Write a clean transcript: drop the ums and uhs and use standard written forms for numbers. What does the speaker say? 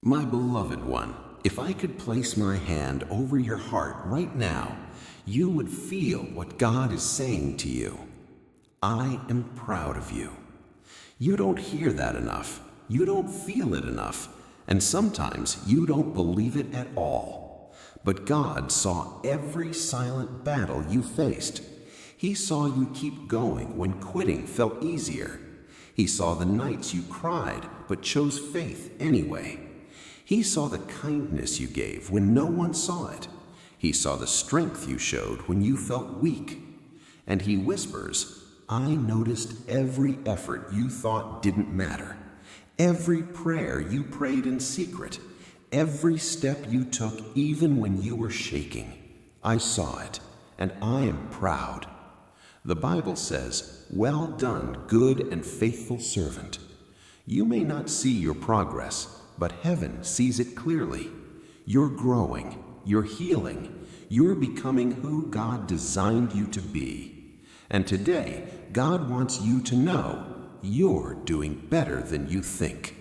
My beloved one, if I could place my hand over your heart right now, you would feel what God is saying to you. I am proud of you. You don't hear that enough. You don't feel it enough. And sometimes you don't believe it at all. But God saw every silent battle you faced. He saw you keep going when quitting felt easier. He saw the nights you cried but chose faith anyway. He saw the kindness you gave when no one saw it. He saw the strength you showed when you felt weak. And he whispers, I noticed every effort you thought didn't matter, every prayer you prayed in secret, every step you took even when you were shaking. I saw it, and I am proud. The Bible says, well done, good and faithful servant. You may not see your progress, but heaven sees it clearly. You're growing, you're healing, you're becoming who God designed you to be. And today, God wants you to know you're doing better than you think.